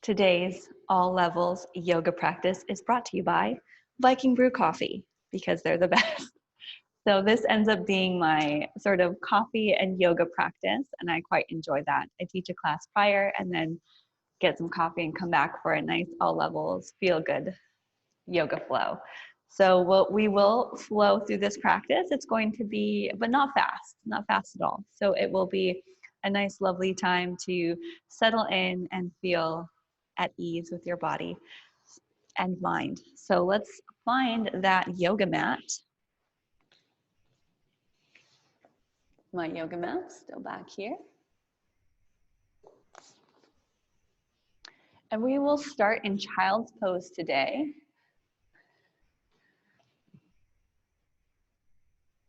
Today's all levels yoga practice is brought to you by Viking Brew Coffee because they're the best. So this ends up being my sort of coffee and yoga practice, and I quite enjoy that. I teach a class prior and then get some coffee and come back for a nice all levels feel good yoga flow. So we will flow through this practice. It's going to be, but not fast at all. So it will be a nice, lovely time to settle in and feel at ease with your body and mind. So let's find that yoga mat. My yoga mat still back here. And we will start in child's pose today,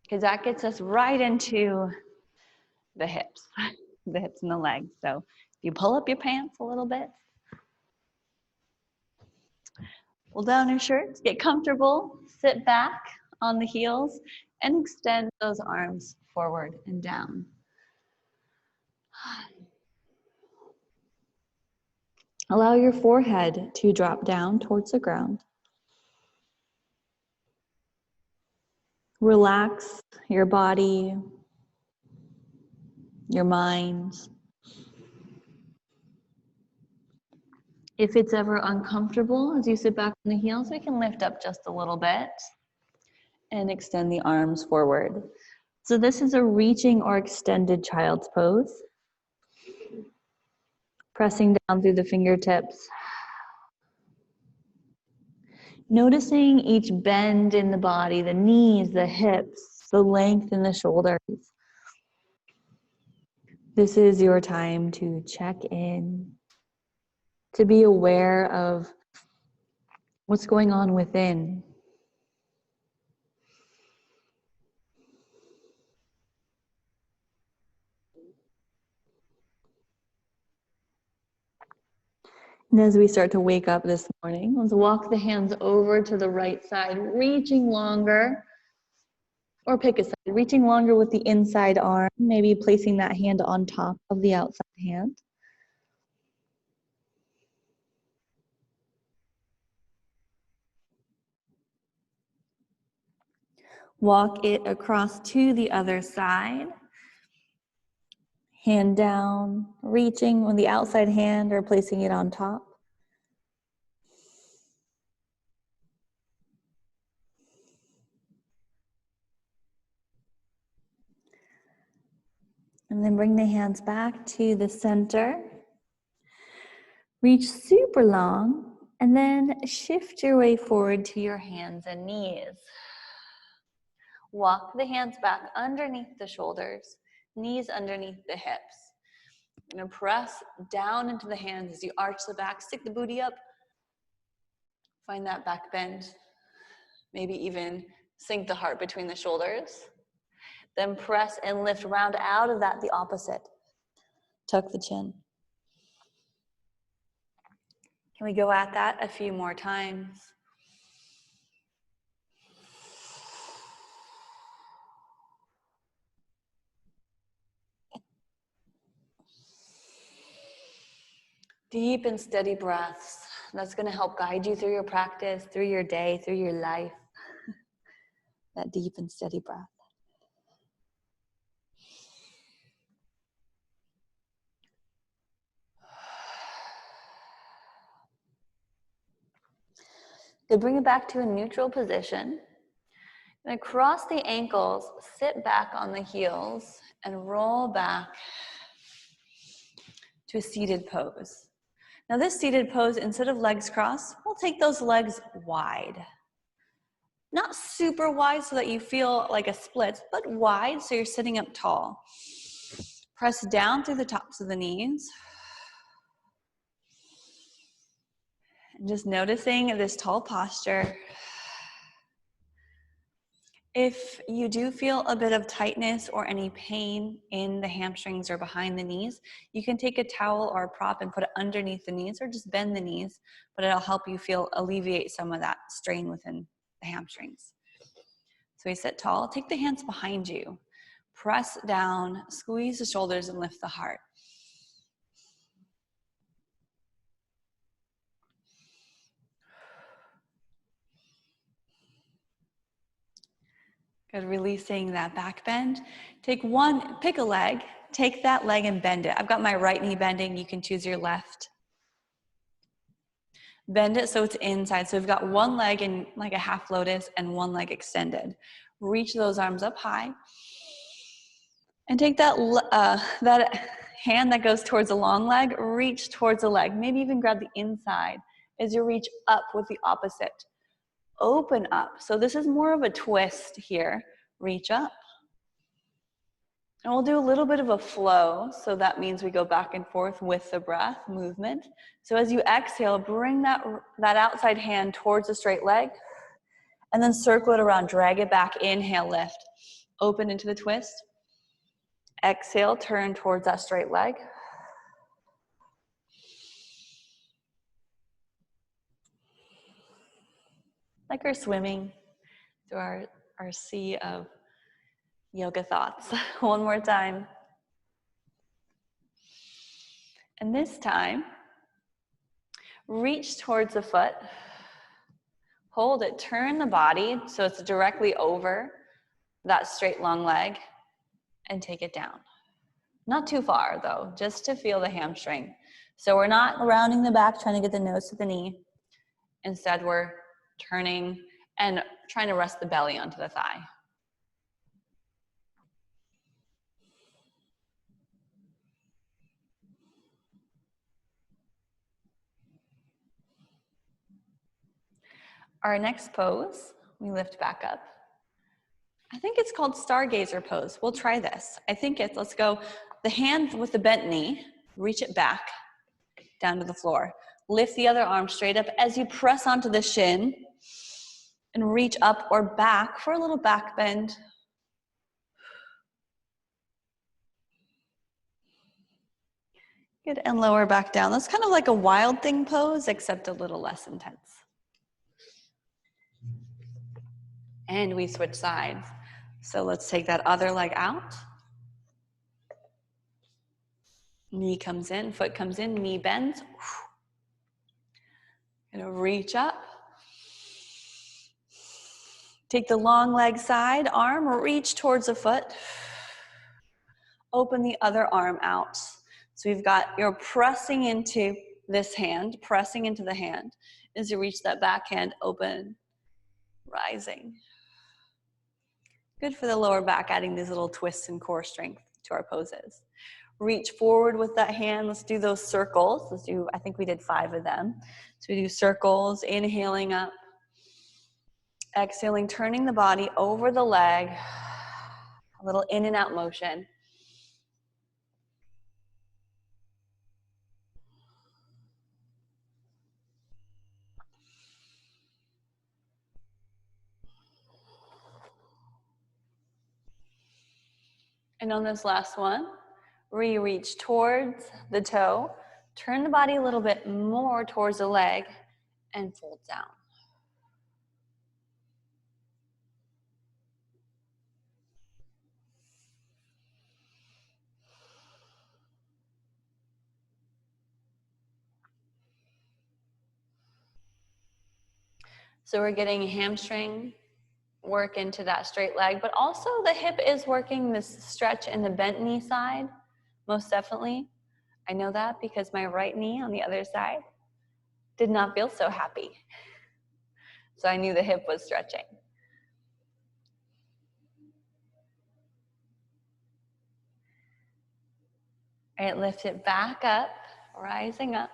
because that gets us right into the hips, the hips and the legs. So if you pull up your pants a little bit, pull down your shirts, get comfortable, sit back on the heels, and extend those arms forward and down. Allow your forehead to drop down towards the ground. Relax your body, your mind. If it's ever uncomfortable as you sit back on the heels, we can lift up just a little bit and extend the arms forward. So this is a reaching or extended child's pose. Pressing down through the fingertips. Noticing each bend in the body, the knees, the hips, the length in the shoulders. This is your time to check in, to be aware of what's going on within. And as we start to wake up this morning, let's walk the hands over to the right side, reaching longer, or pick a side, reaching longer with the inside arm, maybe placing that hand on top of the outside hand. Walk it across to the other side. Hand down, reaching with the outside hand or placing it on top. And then bring the hands back to the center. Reach super long, and then shift your way forward to your hands and knees. Walk the hands back underneath the shoulders, knees underneath the hips. You're going to press down into the hands as you arch the back, stick the booty up. Find that back bend. Maybe even sink the heart between the shoulders. Then press and lift, round out of that the opposite. Tuck the chin. Can we go at that a few more times? Deep and steady breaths. That's going to help guide you through your practice, through your day, through your life. That deep and steady breath. Good, bring it back to a neutral position. And across the ankles, sit back on the heels and roll back to a seated pose. Now this seated pose, instead of legs crossed, we'll take those legs wide. Not super wide so that you feel like a split, but wide so you're sitting up tall. Press down through the tops of the knees. And just noticing this tall posture. If you do feel a bit of tightness or any pain in the hamstrings or behind the knees, you can take a towel or a prop and put it underneath the knees or just bend the knees, but it'll help you alleviate some of that strain within the hamstrings. So we sit tall, take the hands behind you, press down, squeeze the shoulders and lift the heart. Good, releasing that back bend. Pick a leg, take that leg and bend it. I've got my right knee bending, you can choose your left. Bend it so it's inside. So we've got one leg in like a half lotus and one leg extended. Reach those arms up high. And take that hand that goes towards the long leg, reach towards the leg. Maybe even grab the inside as you reach up with the opposite. Open up. So this is more of a twist here. Reach up. And we'll do a little bit of a flow. So that means we go back and forth with the breath, movement. So as you exhale, bring that outside hand towards the straight leg. And then circle it around, drag it back, inhale, lift. Open into the twist. Exhale, turn towards that straight leg. Like we're swimming through our sea of yoga thoughts. One more time. And this time, reach towards the foot. Hold it, turn the body so it's directly over that straight long leg and take it down. Not too far though, just to feel the hamstring. So we're not rounding the back, trying to get the nose to the knee. Instead, we're turning and trying to rest the belly onto the thigh. Our next pose, we lift back up. I think it's called Stargazer pose. We'll try this. Let's go, the hand with the bent knee, reach it back down to the floor. Lift the other arm straight up as you press onto the shin and reach up or back for a little back bend. Good, and lower back down. That's kind of like a wild thing pose, except a little less intense. And we switch sides. So let's take that other leg out. Knee comes in, foot comes in, knee bends. Gonna reach up. Take the long leg side, arm, reach towards the foot. Open the other arm out. So you're pressing into this hand, pressing into the hand. As you reach that back hand, open, rising. Good for the lower back, adding these little twists and core strength to our poses. Reach forward with that hand. Let's do those circles. I think we did 5 of them. So we do circles, inhaling up. Exhaling, turning the body over the leg. A little in and out motion. And on this last one, reach towards the toe, turn the body a little bit more towards the leg, and fold down. So we're getting hamstring work into that straight leg, but also the hip is working this stretch in the bent knee side, most definitely. I know that because my right knee on the other side did not feel so happy. So I knew the hip was stretching. All right, lift it back up, rising up.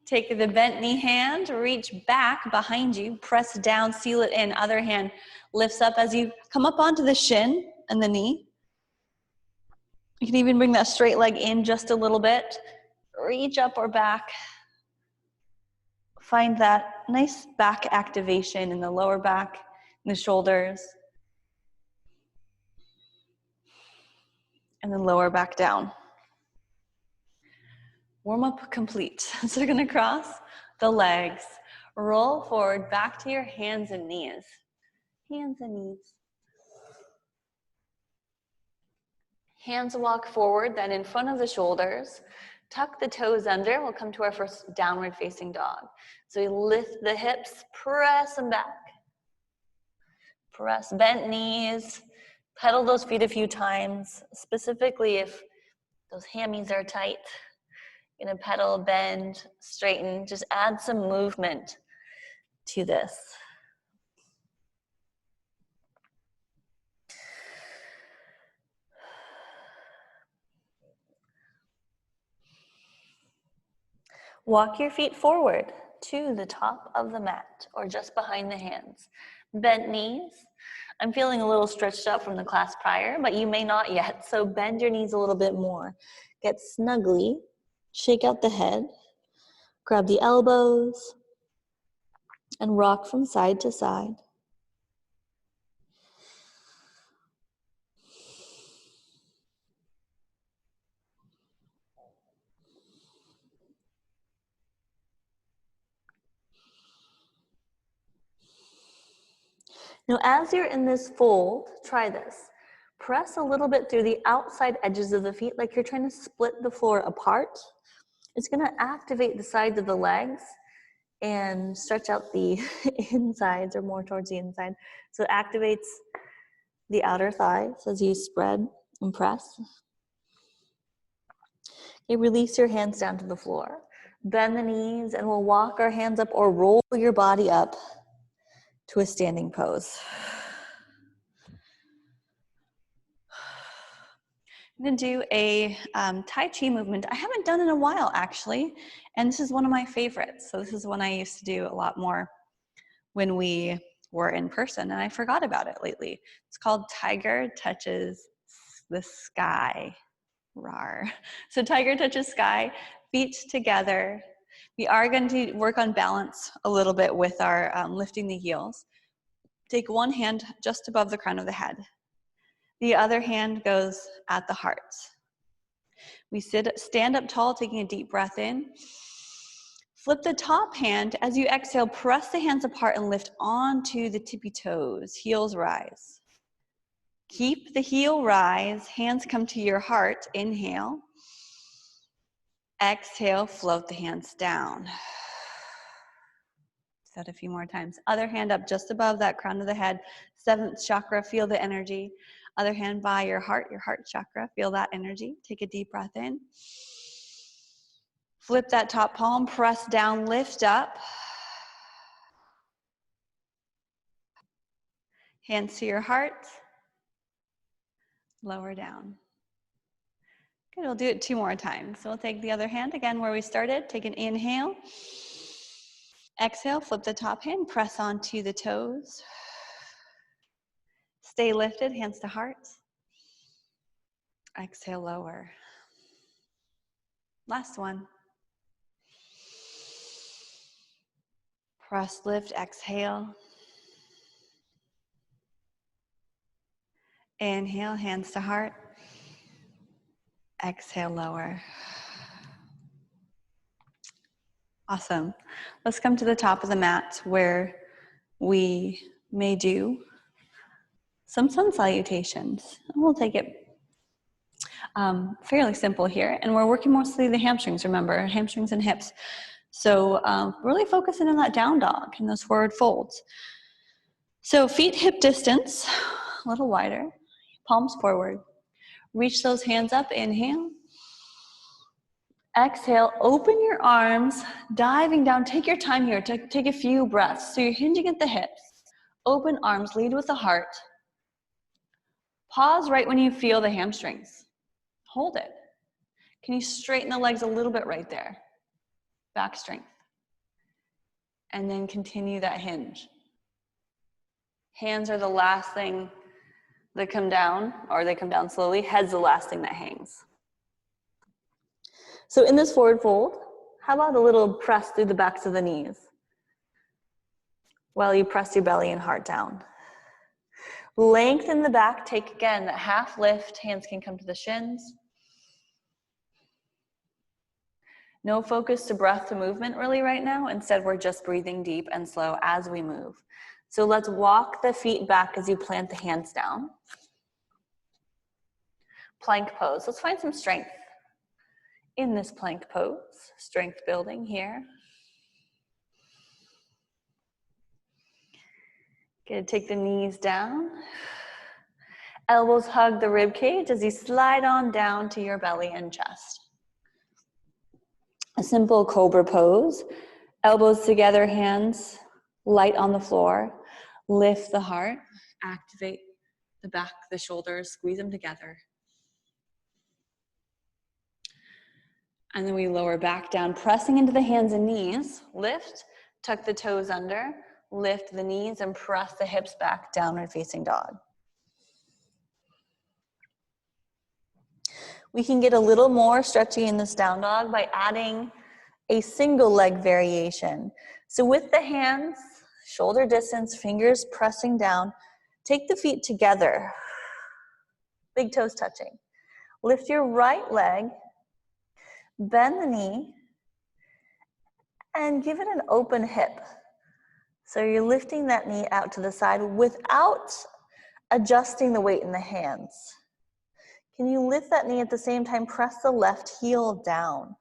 Take the bent knee hand, reach back behind you, press down, seal it in. Other hand lifts up as you come up onto the shin and the knee. You can even bring that straight leg in just a little bit. Reach up or back. Find that nice back activation in the lower back, in the shoulders. And then lower back down. Warm up complete. So you're gonna cross the legs, roll forward back to your hands and knees. Hands and knees. Hands walk forward, then in front of the shoulders. Tuck the toes under. We'll come to our first downward facing dog. So we lift the hips, press them back. Press bent knees, pedal those feet a few times, specifically if those hammies are tight. You're gonna pedal, bend, straighten, just add some movement to this. Walk your feet forward to the top of the mat or just behind the hands. Bent knees. I'm feeling a little stretched out from the class prior, but you may not yet, so bend your knees a little bit more. Get snugly, shake out the head, grab the elbows, and rock from side to side. Now, as you're in this fold, try this. Press a little bit through the outside edges of the feet like you're trying to split the floor apart. It's going to activate the sides of the legs and stretch out the insides, or more towards the inside. So it activates the outer thighs as you spread and press. Okay, release your hands down to the floor. Bend the knees, and we'll walk our hands up or roll your body up to a standing pose. I'm going to do a Tai Chi movement. I haven't done in a while, actually, and this is one of my favorites. So this is one I used to do a lot more when we were in person, and I forgot about it lately. It's called Tiger Touches the Sky. Rawr. So Tiger Touches Sky, feet together. We are going to work on balance a little bit with our lifting the heels. Take one hand just above the crown of the head. The other hand goes at the heart. We stand up tall, taking a deep breath in. Flip the top hand. As you exhale, press the hands apart and lift onto the tippy toes. Heels rise. Keep the heel rise. Hands come to your heart. Inhale. Exhale, float the hands down. Set a few more times. Other hand up just above that crown of the head. Seventh chakra, feel the energy. Other hand by your heart chakra, feel that energy. Take a deep breath in. Flip that top palm, press down, lift up. Hands to your heart. Lower down. Good, we'll do it 2 more times. So we'll take the other hand again where we started. Take an inhale. Exhale, flip the top hand, press onto the toes. Stay lifted, hands to heart. Exhale, lower. Last one. Press, lift, exhale. Inhale, hands to heart. Exhale, lower. Awesome. Let's come to the top of the mat where we may do some sun salutations. We'll take it fairly simple here. And we're working mostly the hamstrings, remember, hamstrings and hips. So really focusing on that down dog and those forward folds. So feet hip distance, a little wider, palms forward. Reach those hands up, inhale. Exhale, open your arms, diving down. Take your time here, take a few breaths. So you're hinging at the hips. Open arms, lead with the heart. Pause right when you feel the hamstrings. Hold it. Can you straighten the legs a little bit right there? Back strength. And then continue that hinge. Hands are the last thing that come down, or they come down slowly. Head's the last thing that hangs. So in this forward fold, how about a little press through the backs of the knees while you press your belly and heart down. Lengthen the back, take again that half lift, hands can come to the shins. No focus to breath to movement really right now. Instead, we're just breathing deep and slow as we move. So let's walk the feet back as you plant the hands down. Plank pose. Let's find some strength in this plank pose. Strength building here. Good, take the knees down. Elbows hug the rib cage as you slide on down to your belly and chest. A simple cobra pose. Elbows together, hands light on the floor. Lift the heart, activate the back, the shoulders, squeeze them together. And then we lower back down, pressing into the hands and knees. Lift, tuck the toes under, lift the knees and press the hips back, downward facing dog. We can get a little more stretchy in this down dog by adding a single leg variation. So with the hands, shoulder distance, fingers pressing down, take the feet together, big toes touching. Lift your right leg, bend the knee, and give it an open hip. So you're lifting that knee out to the side without adjusting the weight in the hands. Can you lift that knee at the same time? Press the left heel down.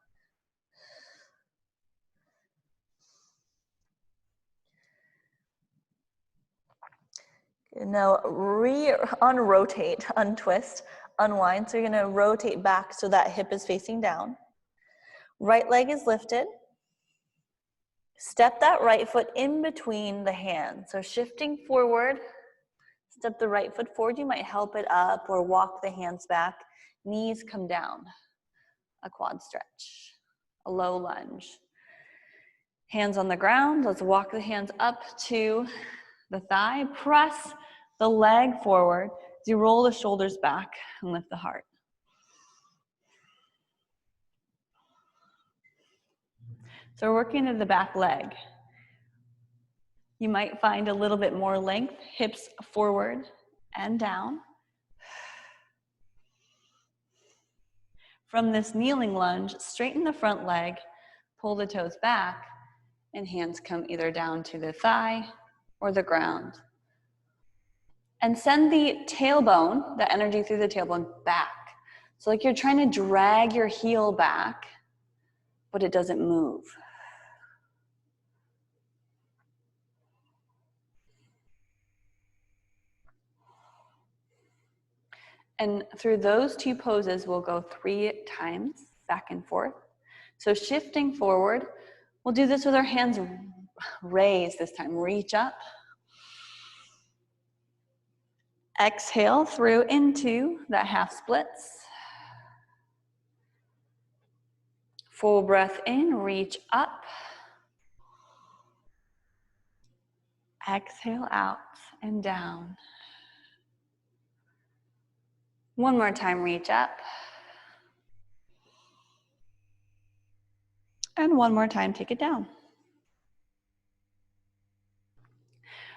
Now unrotate, untwist, unwind. So you're gonna rotate back so that hip is facing down. Right leg is lifted. Step that right foot in between the hands. So shifting forward, step the right foot forward. You might help it up or walk the hands back. Knees come down. A quad stretch, a low lunge. Hands on the ground. Let's walk the hands up to the thigh. Press the leg forward as you roll the shoulders back and lift the heart. So we're working into the back leg. You might find a little bit more length, hips forward and down. From this kneeling lunge, straighten the front leg, pull the toes back, and hands come either down to the thigh or the ground. And send the tailbone, the energy through the tailbone, back. So like you're trying to drag your heel back, but it doesn't move. And through those two poses, we'll go 3 times, back and forth. So shifting forward, we'll do this with our hands raised this time. Reach up. Exhale through into that half splits. Full breath in, reach up. Exhale out and down. One more time, reach up. And one more time, take it down.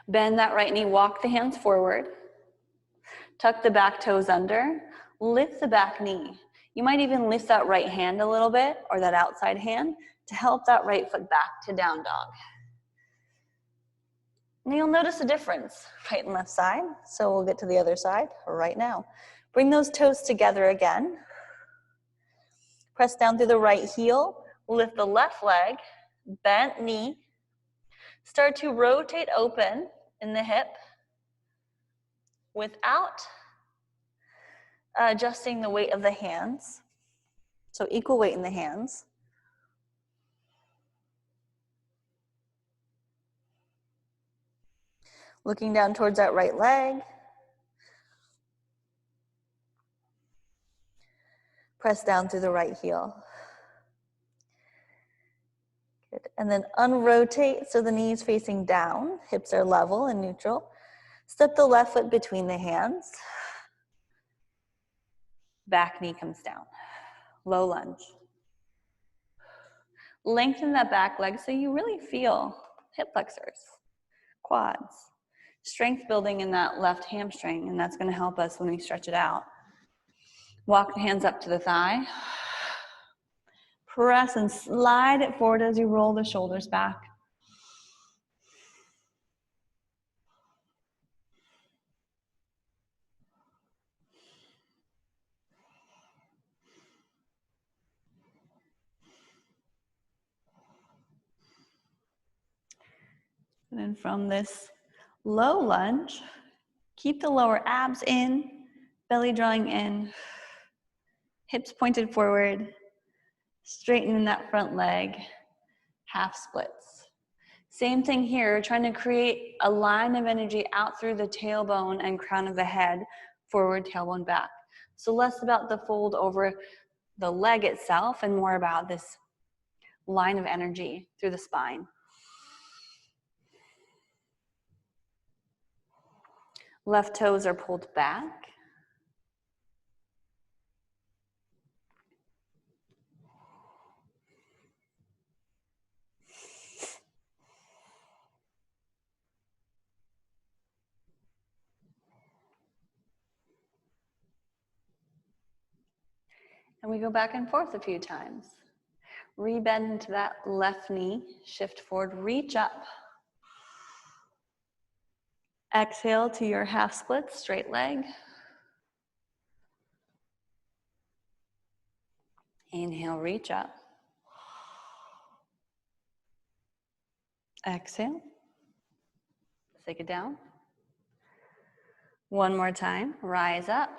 Bend that right knee, walk the hands forward. Tuck the back toes under, lift the back knee. You might even lift that right hand a little bit, or that outside hand, to help that right foot back to down dog. And you'll notice a difference, right and left side. So we'll get to the other side right now. Bring those toes together again. Press down through the right heel, lift the left leg, bent knee. Start to rotate open in the hip without adjusting the weight of the hands. So equal weight in the hands. Looking down towards that right leg. Press down through the right heel. Good. And then unrotate so the knees facing down, hips are level and neutral. Step the left foot between the hands. Back knee comes down. Low lunge. Lengthen that back leg so you really feel hip flexors, quads. Strength building in that left hamstring, and that's going to help us when we stretch it out. Walk the hands up to the thigh. Press and slide it forward as you roll the shoulders back. And then from this Low lunge. Keep the lower abs in, belly drawing in, hips pointed forward, straighten that front leg, half splits. Same thing here, trying to create a line of energy out through the tailbone and crown of the head, forward, tailbone, back. So less about the fold over the leg itself and more about this line of energy through the spine. Left toes are pulled back. And we go back and forth a few times. Rebend into that left knee, shift forward, reach up. Exhale to your half split, straight leg. Inhale, reach up. Exhale. Take it down. One more time, rise up.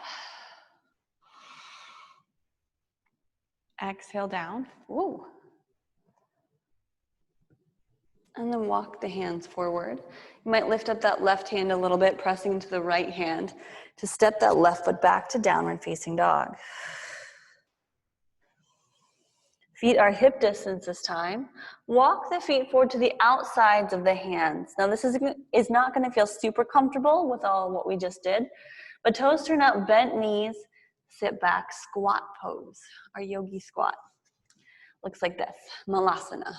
Exhale down. Woo. And then walk the hands forward. You might lift up that left hand a little bit, pressing into the right hand to step that left foot back to downward facing dog. Feet are hip distance this time. Walk the feet forward to the outsides of the hands. Now this is not going to feel super comfortable with all what we just did, but toes turn out, bent knees, sit back, squat pose, our yogi squat. Looks like this, malasana.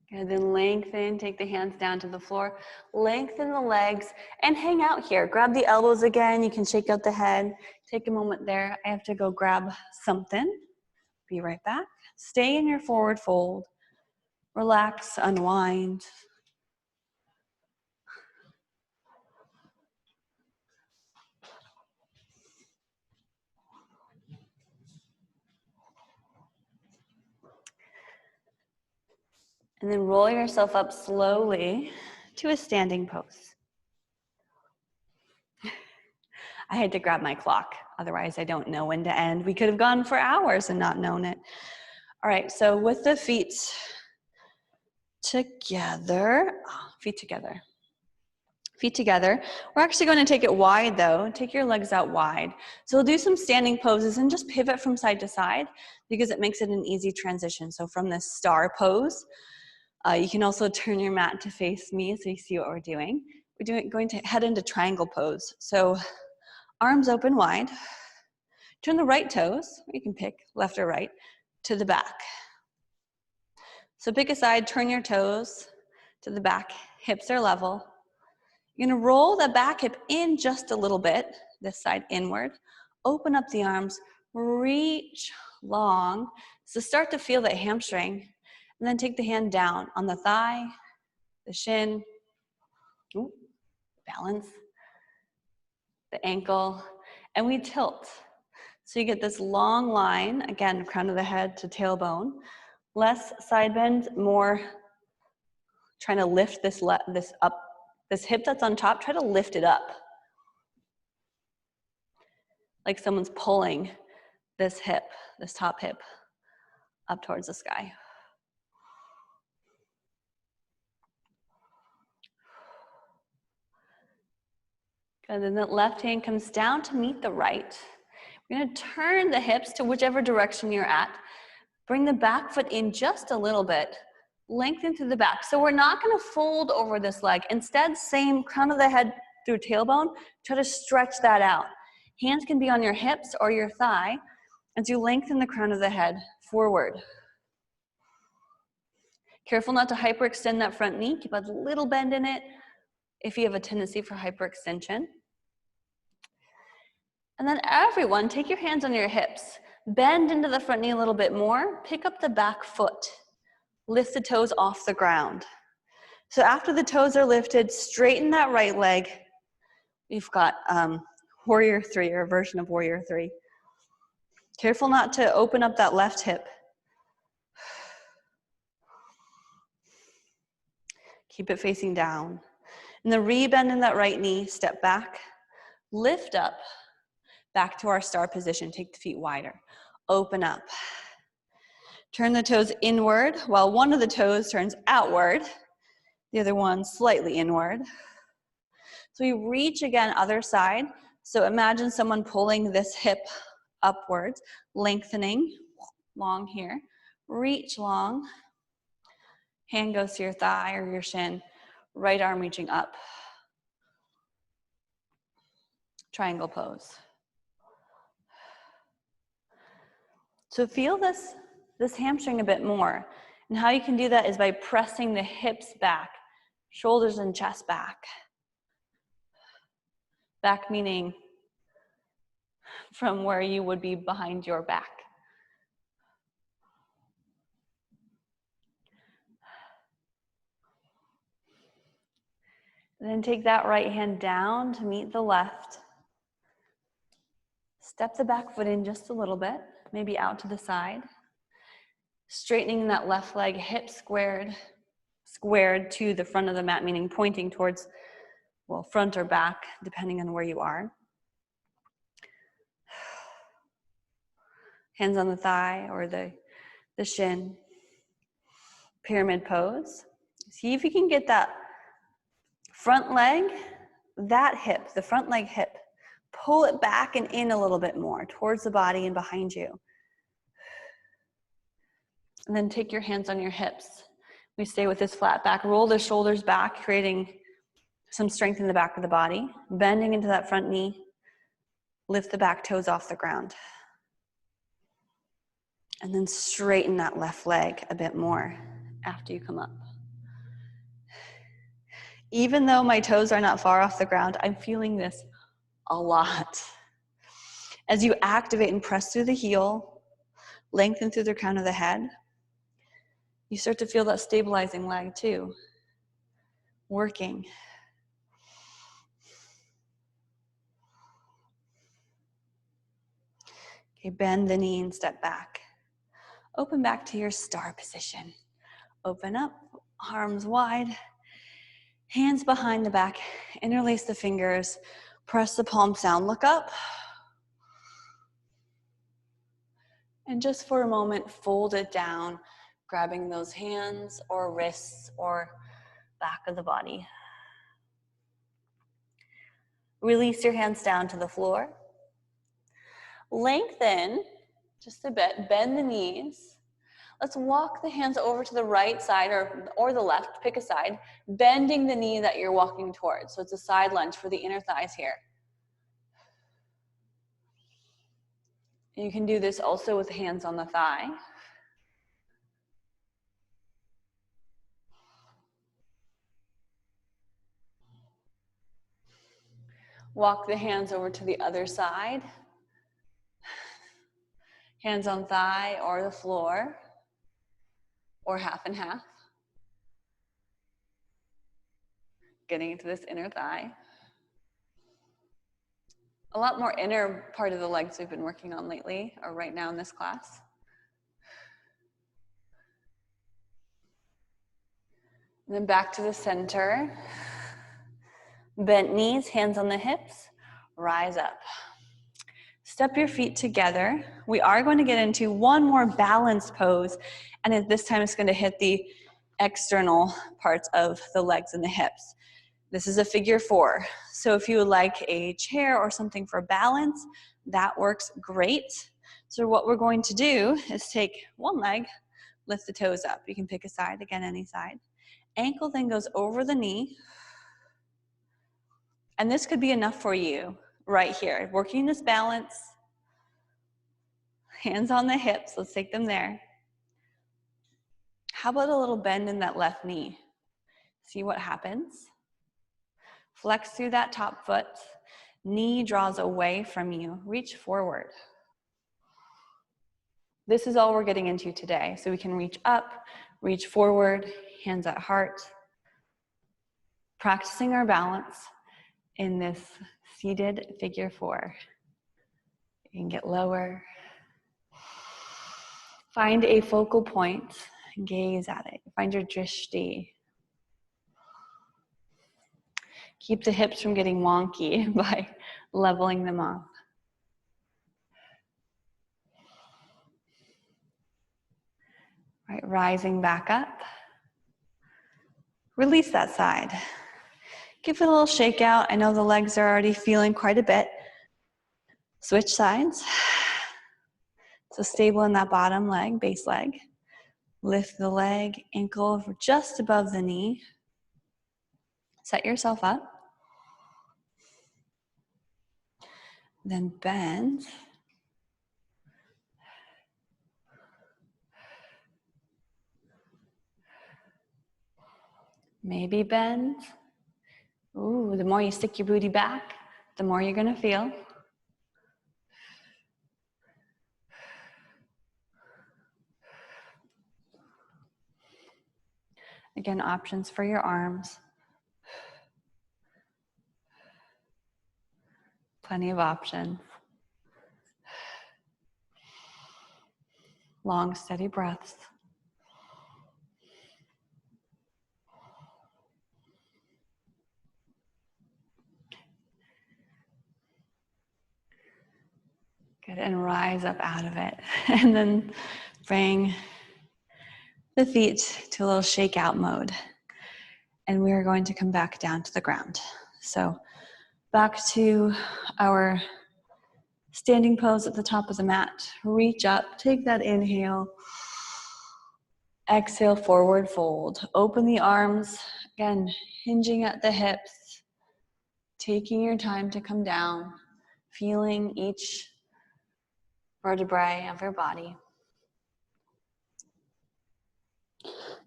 Good, then lengthen, take the hands down to the floor, lengthen the legs, and hang out here. Grab the elbows again, you can shake out the head. Take a moment there. I have to go grab something. Be right back. Stay in your forward fold. Relax, unwind. And then roll yourself up slowly to a standing pose. I had to grab my clock, otherwise I don't know when to end. We could have gone for hours and not known it. All right, so with the feet together, feet together. We're actually going to take it wide though. Take your legs out wide. So we'll do some standing poses and just pivot from side to side because it makes it an easy transition. So from this star pose, you can also turn your mat to face me so you see what we're doing. We're going to head into triangle pose. So arms open wide. Turn the right toes, you can pick left or right, to the back. So pick a side, turn your toes to the back, hips are level. You're gonna roll the back hip in just a little bit, this side inward. Open up the arms, reach long. So start to feel that hamstring, and then take the hand down on the thigh, the shin, ooh, balance, the ankle, and we tilt. So you get this long line, again, crown of the head to tailbone. Less side bend, more trying to lift this up. This hip that's on top, try to lift it up. Like someone's pulling this hip, this top hip, up towards the sky. Good, then the left hand comes down to meet the right. We're gonna turn the hips to whichever direction you're at. Bring the back foot in just a little bit. Lengthen through the back. So we're not gonna fold over this leg. Instead, same crown of the head through tailbone, try to stretch that out. Hands can be on your hips or your thigh as you lengthen the crown of the head forward. Careful not to hyperextend that front knee. Keep a little bend in it if you have a tendency for hyperextension. And then everyone, take your hands on your hips. Bend into the front knee a little bit more. Pick up the back foot. Lift the toes off the ground. So after the toes are lifted, straighten that right leg. We've got Warrior three, or a version of warrior three. Careful not to open up that left hip. Keep it facing down. And then rebend in that right knee, step back, lift up, back to our star position. Take the feet wider. Open up. Turn the toes inward while one of the toes turns outward, the other one slightly inward. So we reach again, other side. So imagine someone pulling this hip upwards, lengthening, long here. Reach long. Hand goes to your thigh or your shin. Right arm reaching up. Triangle pose. So feel this hamstring a bit more. And how you can do that is by pressing the hips back, shoulders and chest back. Back meaning from where you would be behind your back. And then take that right hand down to meet the left. Step the back foot in just a little bit, maybe out to the side. Straightening that left leg, hip squared to the front of the mat, meaning pointing towards, well, front or back, depending on where you are. Hands on the thigh or the shin. Pyramid pose. See if you can get that front leg, that hip, the front leg hip, pull it back and in a little bit more towards the body and behind you. And then take your hands on your hips. We stay with this flat back. Roll the shoulders back, creating some strength in the back of the body. Bending into that front knee. Lift the back toes off the ground. And then straighten that left leg a bit more after you come up. Even though my toes are not far off the ground, I'm feeling this a lot. As you activate and press through the heel, lengthen through the crown of the head, you start to feel that stabilizing leg too, working. Okay, bend the knee and step back. Open back to your star position. Open up, arms wide, hands behind the back, interlace the fingers, press the palms down, look up. And just for a moment, fold it down, grabbing those hands or wrists or back of the body. Release your hands down to the floor. Lengthen just a bit, bend the knees. Let's walk the hands over to the right side or the left, pick a side, bending the knee that you're walking towards. So it's a side lunge for the inner thighs here. You can do this also with hands on the thigh. Walk the hands over to the other side. Hands on thigh or the floor, or half and half. Getting into this inner thigh. A lot more inner part of the legs we've been working on lately, or right now in this class. And then back to the center. Bent knees, hands on the hips, rise up. Step your feet together. We are going to get into one more balanced pose, and at this time it's going to hit the external parts of the legs and the hips. This is a figure 4. So if you would like a chair or something for balance, that works great. So what we're going to do is take one leg, lift the toes up. You can pick a side, again, any side. Ankle then goes over the knee. And this could be enough for you right here. Working this balance. Hands on the hips, let's take them there. How about a little bend in that left knee? See what happens. Flex through that top foot. Knee draws away from you. Reach forward. This is all we're getting into today. So we can reach up, reach forward, hands at heart. Practicing our balance. in this seated figure 4. You can get lower. Find a focal point, gaze at it. Find your drishti. Keep the hips from getting wonky by leveling them off. Right, rising back up. Release that side. Give it a little shake out. I know the legs are already feeling quite a bit. Switch sides. So stable in that bottom leg, base leg. Lift the leg, ankle just above the knee. Set yourself up. Then bend. Maybe bend. Ooh, the more you stick your booty back, the more you're gonna feel. Again, options for your arms. Plenty of options. Long, steady breaths. Good, and rise up out of it. And then bring the feet to a little shake out mode. And we are going to come back down to the ground. So back to our standing pose at the top of the mat. Reach up, take that inhale. Exhale, forward fold. Open the arms, again, hinging at the hips. Taking your time to come down, feeling each vertebrae of your body.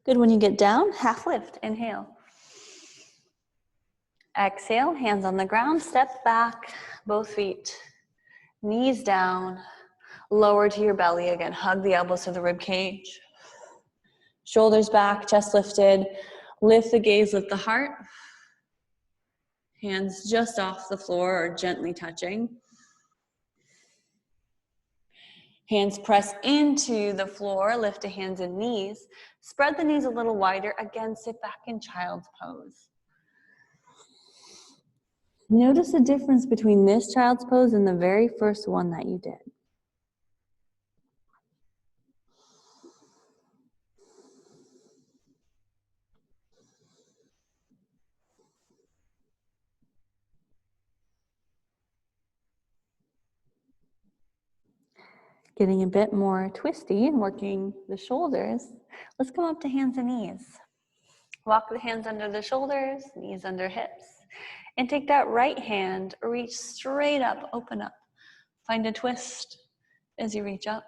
Good, when you get down, half lift, inhale. Exhale, hands on the ground, step back, both feet, knees down, lower to your belly again, hug the elbows to the rib cage. Shoulders back, chest lifted, lift the gaze, lift the heart. Hands just off the floor or gently touching. Hands press into the floor, lift the hands and knees. Spread the knees a little wider. Again, sit back in child's pose. Notice the difference between this child's pose and the very first one that you did. Getting a bit more twisty and working the shoulders. Let's come up to hands and knees. Walk the hands under the shoulders, knees under hips. And take that right hand, reach straight up, open up. Find a twist as you reach up.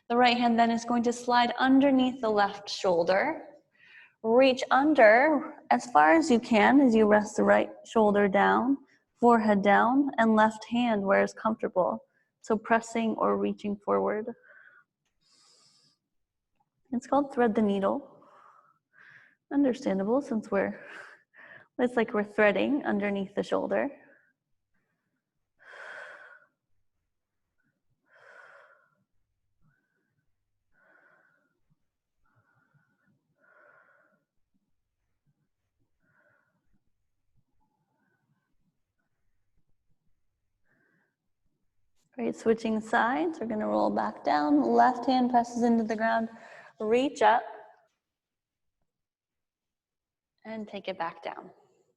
The right hand then is going to slide underneath the left shoulder. Reach under as far as you can as you rest the right shoulder down, forehead down, and left hand where it's comfortable. So pressing or reaching forward. It's called thread the needle. Understandable since it's like we're threading underneath the shoulder. Great, switching sides, we're gonna roll back down. Left hand presses into the ground, reach up, and take it back down.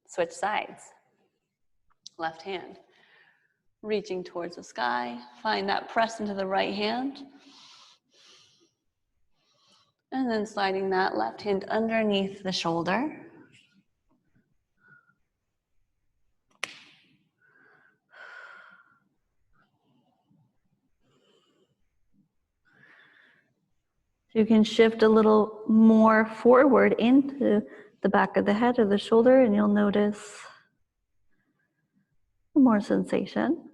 Switch sides. Left hand, reaching towards the sky. Find that press into the right hand. And then sliding that left hand underneath the shoulder. You can shift a little more forward into the back of the head or the shoulder, and you'll notice more sensation.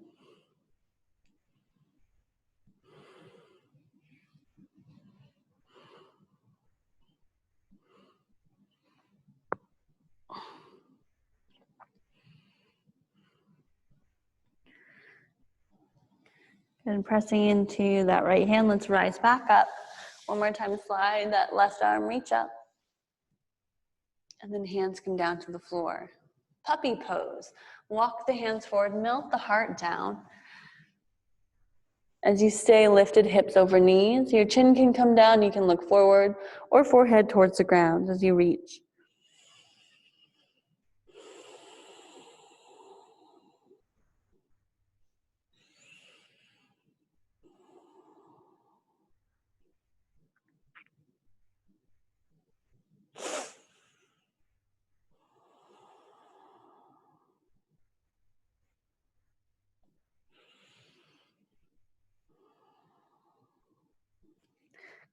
And pressing into that right hand, let's rise back up. One more time, slide that left arm, reach up. And then hands come down to the floor. Puppy pose. Walk the hands forward, melt the heart down. As you stay lifted, hips over knees, your chin can come down, you can look forward, or forehead towards the ground as you reach.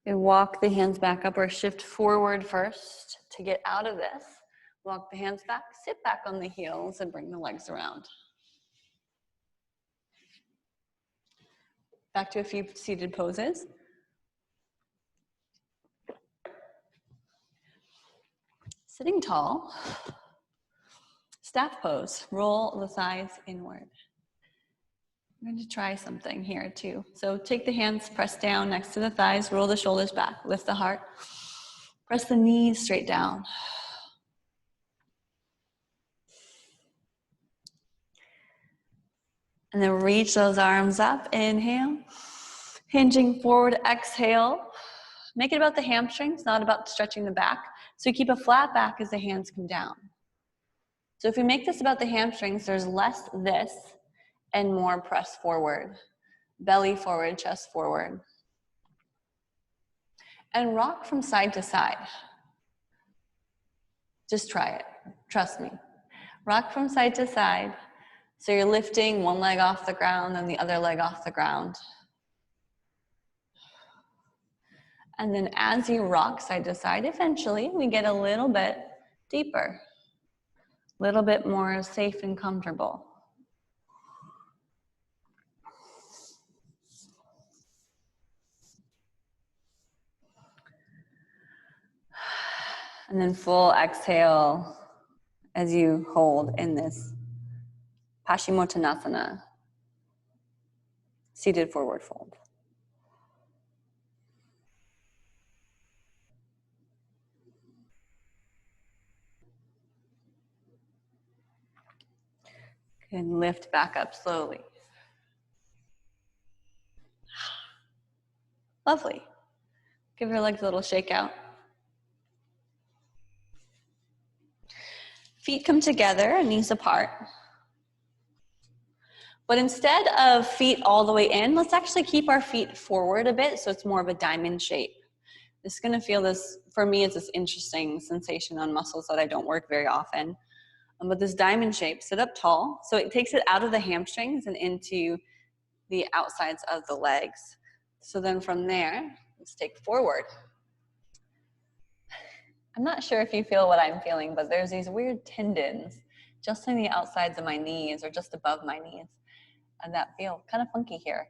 And walk the hands back up or shift forward first to get out of this. Walk the hands back, sit back on the heels and bring the legs around. Back to a few seated poses. Sitting tall, staff pose, roll the thighs inward. I'm going to try something here too. So take the hands, press down next to the thighs, roll the shoulders back, lift the heart, press the knees straight down. And then reach those arms up, inhale. Hinging forward, exhale. Make it about the hamstrings, not about stretching the back. So you keep a flat back as the hands come down. So if we make this about the hamstrings, there's less this and more press forward. Belly forward, chest forward. And rock from side to side. Just try it, trust me. Rock from side to side. So you're lifting one leg off the ground and the other leg off the ground. And then as you rock side to side, eventually we get a little bit deeper, a little bit more safe and comfortable. And then full exhale as you hold in this Paschimottanasana, seated forward fold. And lift back up slowly. Lovely. Give your legs a little shake out. Feet come together, knees apart. But instead of feet all the way in, let's actually keep our feet forward a bit so it's more of a diamond shape. This is gonna feel this, for me, it's this interesting sensation on muscles that I don't work very often. But this diamond shape, sit up tall. So it takes it out of the hamstrings and into the outsides of the legs. So then from there, let's take forward. I'm not sure if you feel what I'm feeling, but there's these weird tendons just on the outsides of my knees or just above my knees. And that feel kind of funky here.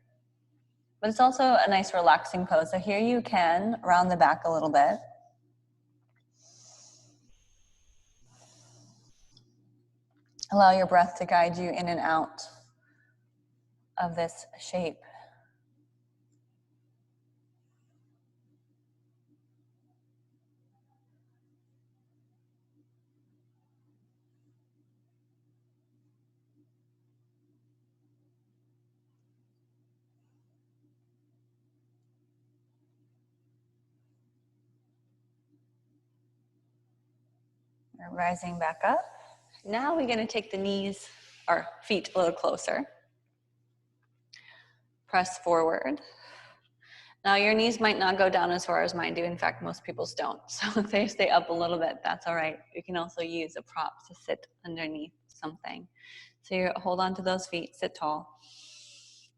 But it's also a nice relaxing pose. So here you can round the back a little bit. Allow your breath to guide you in and out of this shape. Rising back up. Now we're going to take the knees or feet a little closer. Press forward. Now your knees might not go down as far as mine do. In fact, most people's don't. So if they stay up a little bit, that's all right. You can also use a prop to sit underneath something. So you hold on to those feet, sit tall.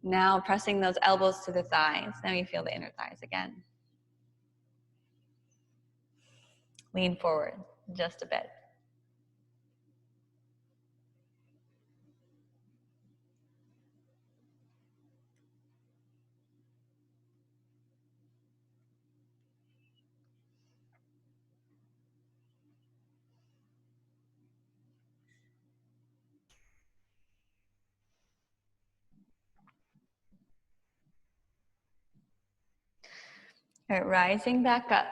Now pressing those elbows to the thighs. Now you feel the inner thighs again. Lean forward just a bit. All right, rising back up.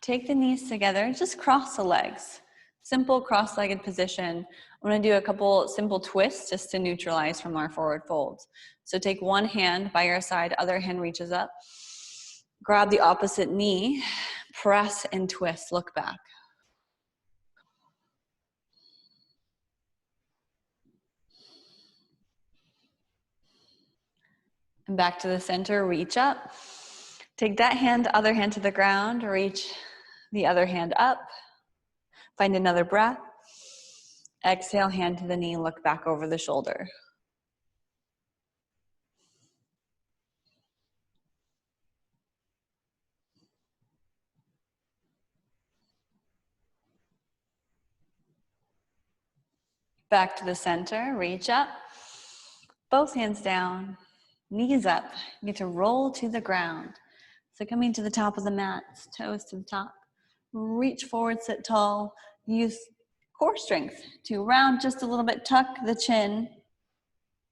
Take the knees together, just cross the legs. Simple cross-legged position. I'm gonna do a couple simple twists just to neutralize from our forward folds. So take one hand by your side, other hand reaches up. Grab the opposite knee, press and twist, look back. And back to the center, reach up. Take that hand, other hand to the ground, reach the other hand up. Find another breath. Exhale, hand to the knee, look back over the shoulder. Back to the center, reach up. Both hands down, knees up. You get to roll to the ground. So coming to the top of the mat, toes to the top. Reach forward, sit tall. Use core strength to round just a little bit, tuck the chin,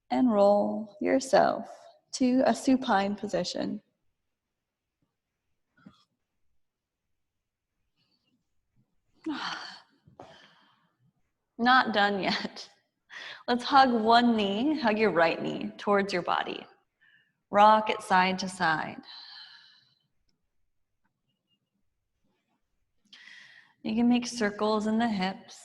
and roll yourself to a supine position. Not done yet. Let's hug one knee, hug your right knee towards your body. Rock it side to side. You can make circles in the hips.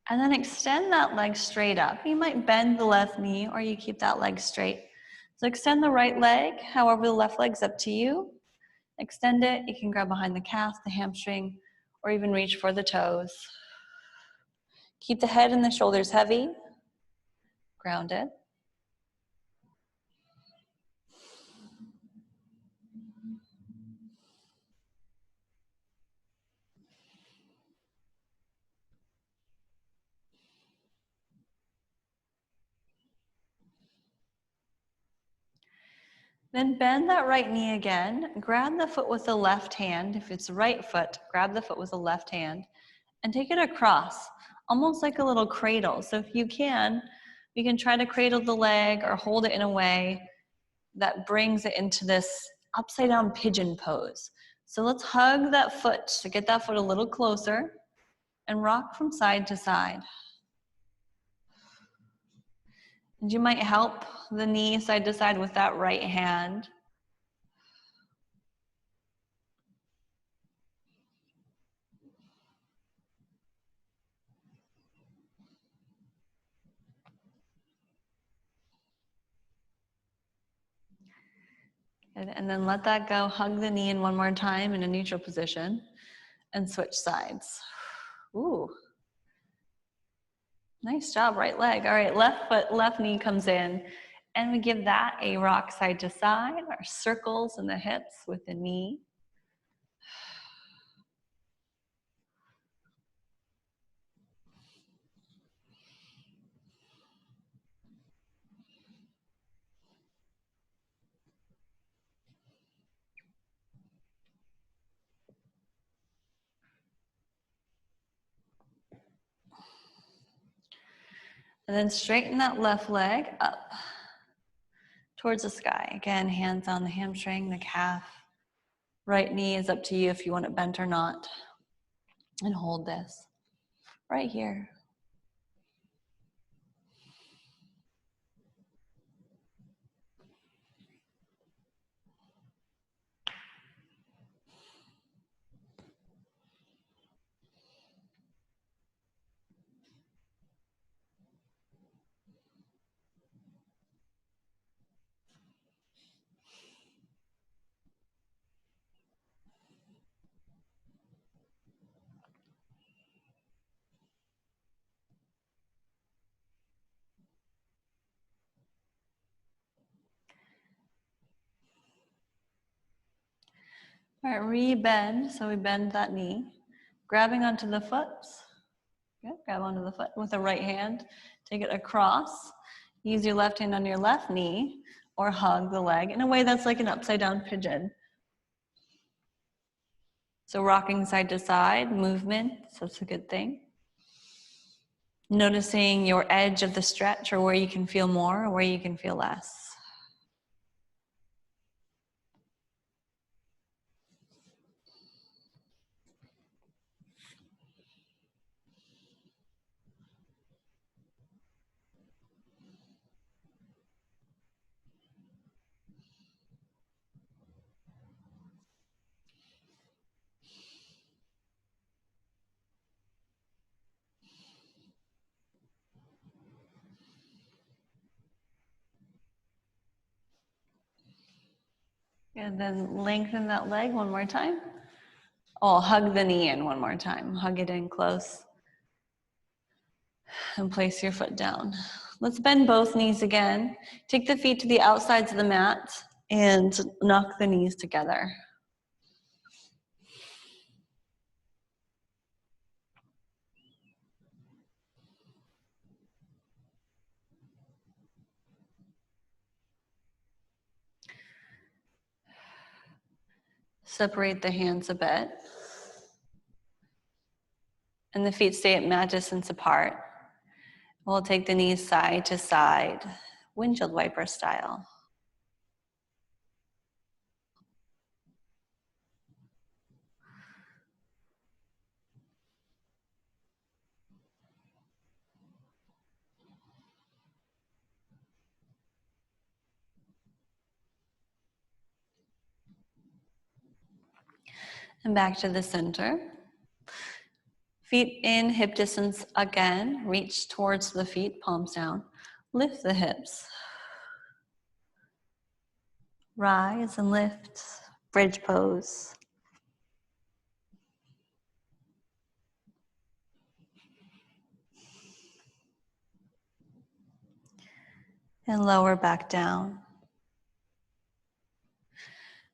And then extend that leg straight up. You might bend the left knee or you keep that leg straight. So extend the right leg, however the left leg's up to you. Extend it, you can grab behind the calf, the hamstring, or even reach for the toes. Keep the head and the shoulders heavy, grounded. Then bend that right knee again. Grab the foot with the left hand. If it's right foot, grab the foot with the left hand and take it across, almost like a little cradle. So if you can try to cradle the leg or hold it in a way that brings it into this upside down pigeon pose. So let's hug that foot to get that foot a little closer and rock from side to side. And you might help the knee side to side with that right hand. And then let that go. Hug the knee in one more time in a neutral position and switch sides. Ooh. Nice job, right leg. All right, left foot, left knee comes in. And we give that a rock side to side, our circles in the hips with the knee. And then straighten that left leg up towards the sky. Again, hands on the hamstring, the calf. Right knee is up to you if you want it bent or not. And hold this right here. All right, re-bend, so we bend that knee. Grabbing onto the foot. Good, grab onto the foot with the right hand. Take it across. Use your left hand on your left knee or hug the leg in a way that's like an upside down pigeon. So rocking side to side, movement, so it's a good thing. Noticing your edge of the stretch, or where you can feel more or where you can feel less. And then lengthen that leg one more time. Oh, hug the knee in one more time. Hug it in close. And place your foot down. Let's bend both knees again. Take the feet to the outsides of the mat and knock the knees together. Separate the hands a bit. And the feet stay at mat distance apart. We'll take the knees side to side, windshield wiper style. And back to the center. Feet in, hip distance again. Reach towards the feet, palms down. Lift the hips. Rise and lift, bridge pose. And lower back down.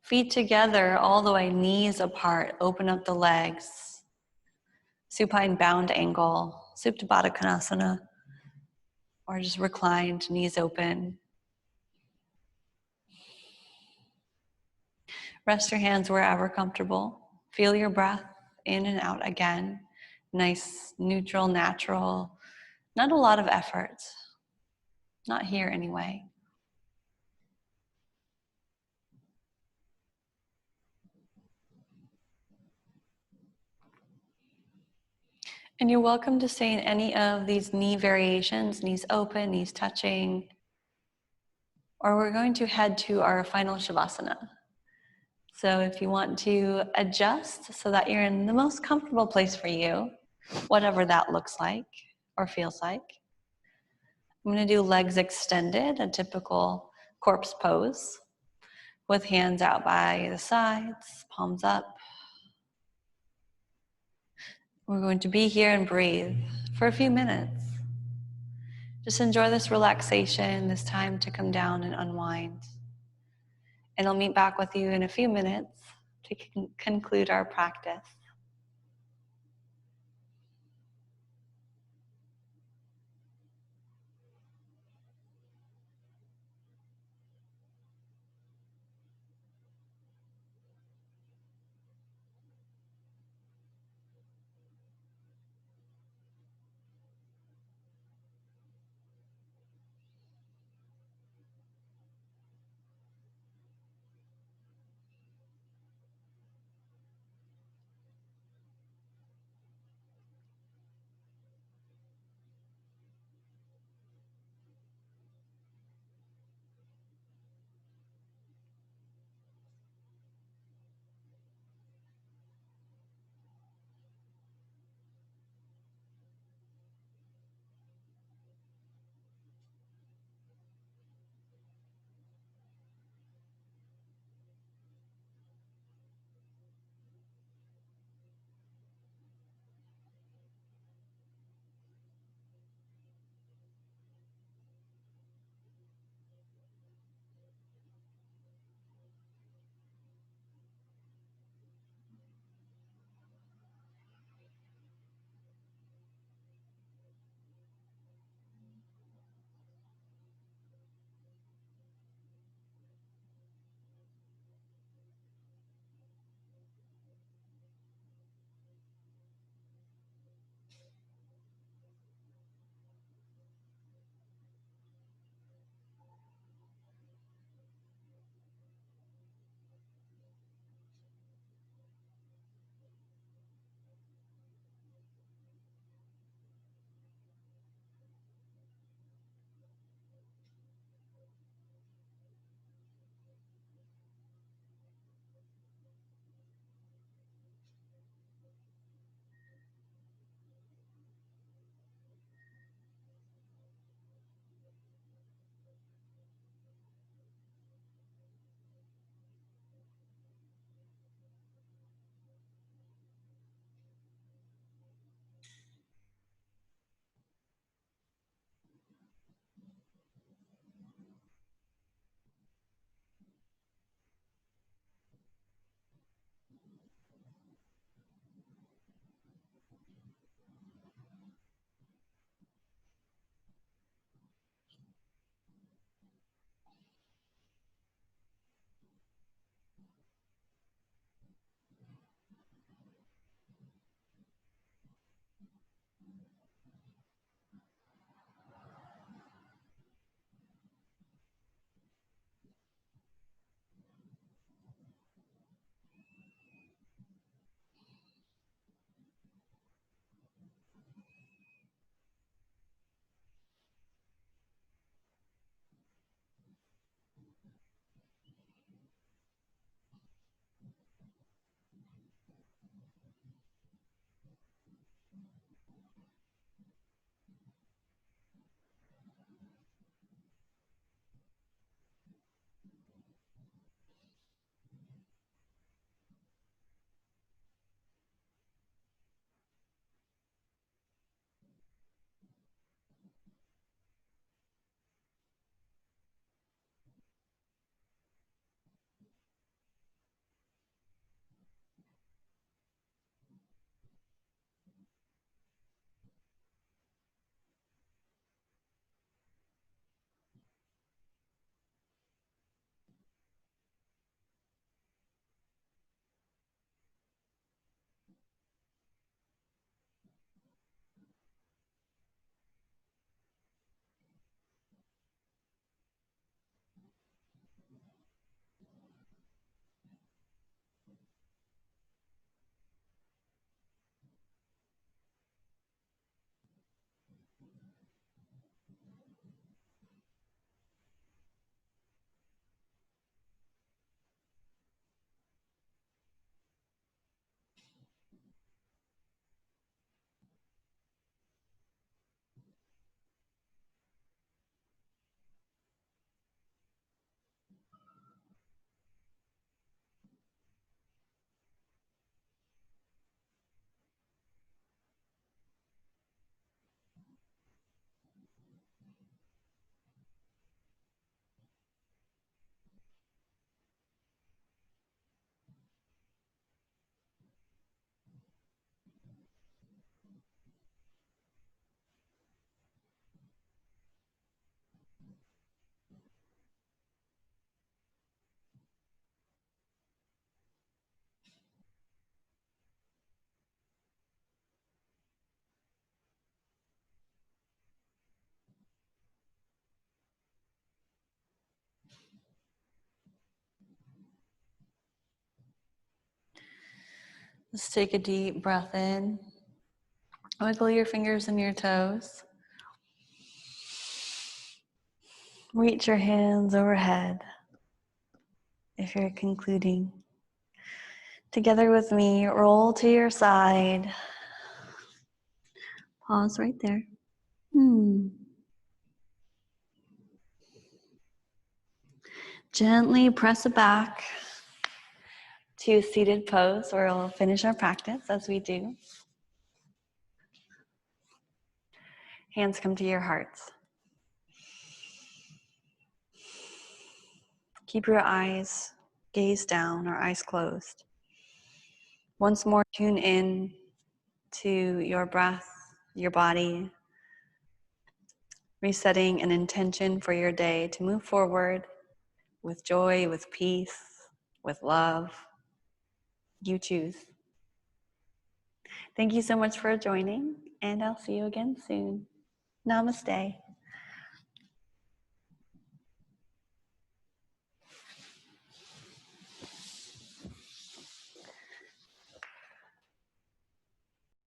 Feet together all the way, knees apart. Open up the legs. Supine bound angle, Supta Baddha Konasana, or just reclined, knees open. Rest your hands wherever comfortable. Feel your breath in and out again. Nice, neutral, natural. Not a lot of effort. Not here anyway. And you're welcome to stay in any of these knee variations, knees open, knees touching. Or we're going to head to our final Shavasana. So if you want to adjust so that you're in the most comfortable place for you, whatever that looks like or feels like. I'm going to do legs extended, a typical corpse pose, with hands out by the sides, palms up. We're going to be here and breathe for a few minutes. Just enjoy this relaxation, this time to come down and unwind. And I'll meet back with you in a few minutes to conclude our practice. Just take a deep breath in. Wiggle your fingers and your toes. Reach your hands overhead if you're concluding. Together with me, roll to your side. Pause right there. Gently press it back to seated pose, where we'll finish our practice as we do. Hands come to your hearts. Keep your eyes gaze down or eyes closed. Once more, tune in to your breath, your body, resetting an intention for your day to move forward with joy, with peace, with love. You choose. Thank you so much for joining, and I'll see you again soon. Namaste.